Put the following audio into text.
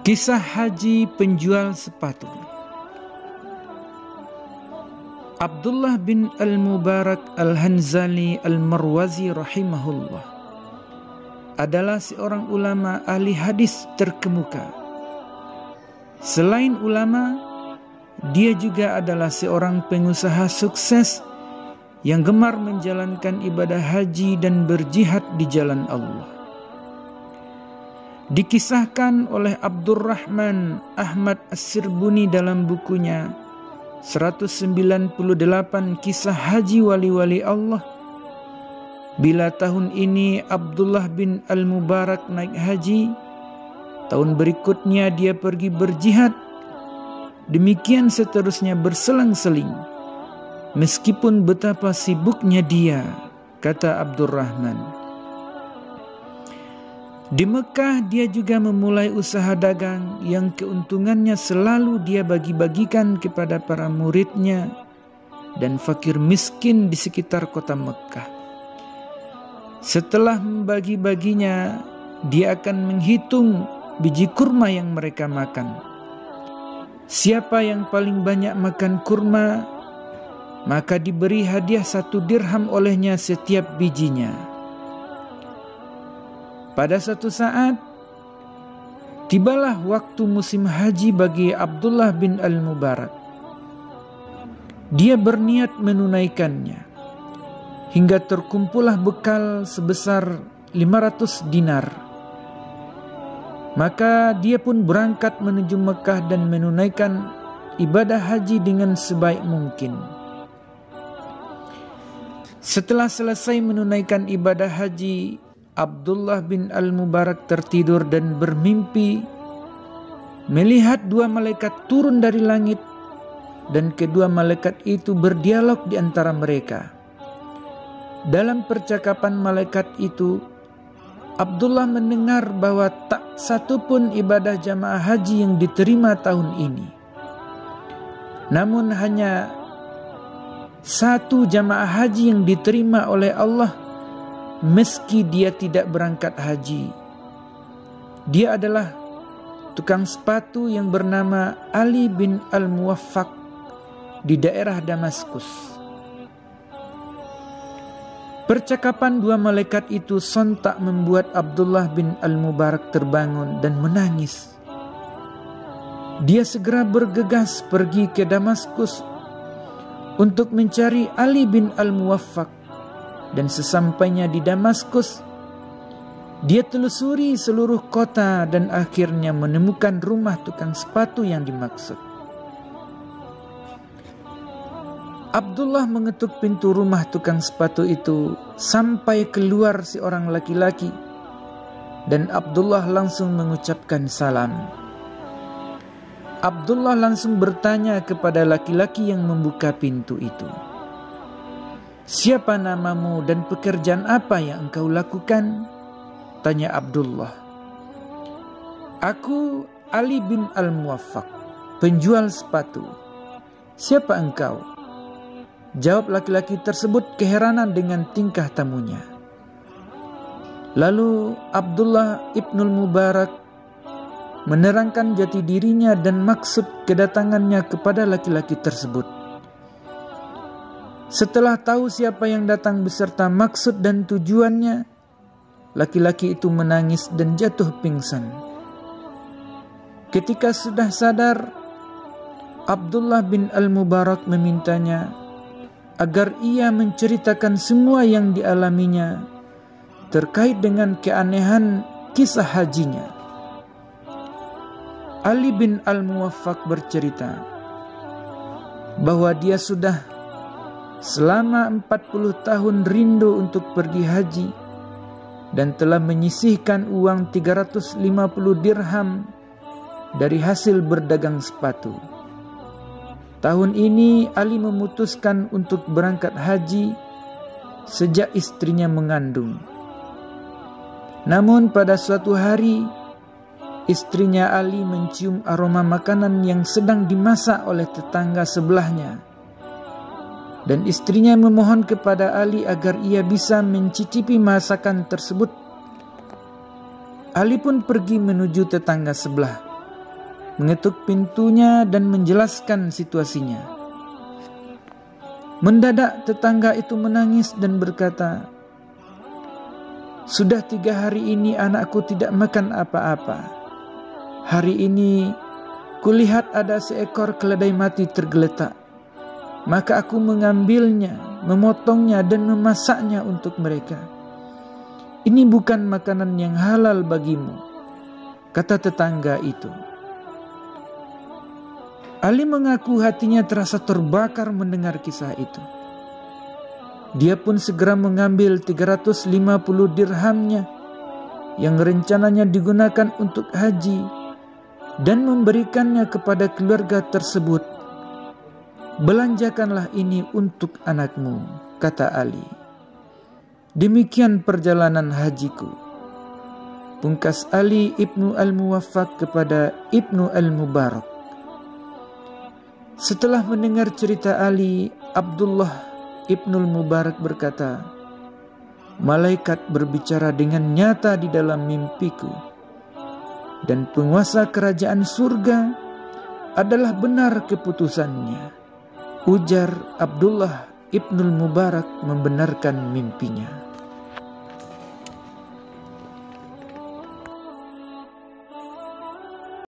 Kisah haji penjual sepatu. Abdullah bin Al-Mubarak Al-Hanzali Al-Marwazi rahimahullah adalah seorang ulama ahli hadis terkemuka. Selain ulama, dia juga adalah seorang pengusaha sukses yang gemar menjalankan ibadah haji dan berjihad di jalan Allah. Dikisahkan oleh Abdurrahman Ahmad As-Sirbuni dalam bukunya 198 Kisah Haji Wali-Wali Allah, bila tahun ini Abdullah bin Al-Mubarak naik haji, tahun berikutnya dia pergi berjihad, demikian seterusnya berselang-seling. Meskipun betapa sibuknya dia, kata Abdurrahman. Di Mekah dia juga memulai usaha dagang yang keuntungannya selalu dia bagi-bagikan kepada para muridnya dan fakir miskin di sekitar kota Mekah. Setelah membagi-baginya, dia akan menghitung biji kurma yang mereka makan. Siapa yang paling banyak makan kurma, maka diberi hadiah 1 dirham olehnya setiap bijinya. Pada suatu saat, tibalah waktu musim haji bagi Abdullah bin Al-Mubarak. Dia berniat menunaikannya, hingga terkumpullah bekal sebesar 500 dinar. Maka dia pun berangkat menuju Mekah dan menunaikan ibadah haji dengan sebaik mungkin. Setelah selesai menunaikan ibadah haji, Abdullah bin Al-Mubarak tertidur dan bermimpi melihat 2 malaikat turun dari langit, dan kedua malaikat itu berdialog di antara mereka. Dalam percakapan malaikat itu, Abdullah mendengar bahwa tak satu pun ibadah jamaah haji yang diterima tahun ini. Namun hanya 1 jamaah haji yang diterima oleh Allah meski dia tidak berangkat haji. Dia adalah tukang sepatu yang bernama Ali bin Al-Muwaffaq di daerah Damaskus. Percakapan 2 malaikat itu sontak membuat Abdullah bin Al-Mubarak terbangun dan menangis. Dia segera bergegas pergi ke Damaskus untuk mencari Ali bin Al-Muwaffaq. Dan sesampainya di Damaskus, dia telusuri seluruh kota dan akhirnya menemukan rumah tukang sepatu yang dimaksud. Abdullah mengetuk pintu rumah tukang sepatu itu sampai keluar seorang laki-laki, dan Abdullah langsung mengucapkan salam. Abdullah langsung bertanya kepada laki-laki yang membuka pintu itu, "Siapa namamu dan pekerjaan apa yang engkau lakukan?" tanya Abdullah. "Aku Ali bin Al-Muwaffaq, penjual sepatu. Siapa engkau?" jawab laki-laki tersebut keheranan dengan tingkah tamunya. Lalu Abdullah ibnul Mubarak menerangkan jati dirinya dan maksud kedatangannya kepada laki-laki tersebut. Setelah tahu siapa yang datang beserta maksud dan tujuannya, laki-laki itu menangis dan jatuh pingsan. Ketika sudah sadar, Abdullah bin Al-Mubarak memintanya agar ia menceritakan semua yang dialaminya terkait dengan keanehan kisah hajinya. Ali bin Al-Muwaffaq bercerita bahwa dia sudah selama 40 tahun rindu untuk pergi haji dan telah menyisihkan uang 350 dirham dari hasil berdagang sepatu. Tahun ini Ali memutuskan untuk berangkat haji sejak istrinya mengandung. Namun pada suatu hari, istrinya Ali mencium aroma makanan yang sedang dimasak oleh tetangga sebelahnya. Dan istrinya memohon kepada Ali agar ia bisa mencicipi masakan tersebut. Ali pun pergi menuju tetangga sebelah mengetuk pintunya dan menjelaskan situasinya. Mendadak tetangga itu menangis dan berkata, "Sudah 3 hari ini anakku tidak makan apa-apa. Hari ini kulihat ada seekor keledai mati tergeletak. Maka aku mengambilnya, memotongnya dan memasaknya untuk mereka. Ini bukan makanan yang halal bagimu," kata tetangga itu. Ali mengaku hatinya terasa terbakar mendengar kisah itu. Dia pun segera mengambil 350 dirhamnya yang rencananya digunakan untuk haji dan memberikannya kepada keluarga tersebut. "Belanjakanlah ini untuk anakmu," kata Ali. "Demikian perjalanan hajiku." Pungkas Ali Ibnu Al-Muwaffaq kepada Ibnu Al-Mubarak. Setelah mendengar cerita Ali, Abdullah Ibnu Al-Mubarak berkata, "Malaikat berbicara dengan nyata di dalam mimpiku, dan penguasa kerajaan surga adalah benar keputusannya." Ujar Abdullah Ibnu Al-Mubarak membenarkan mimpinya.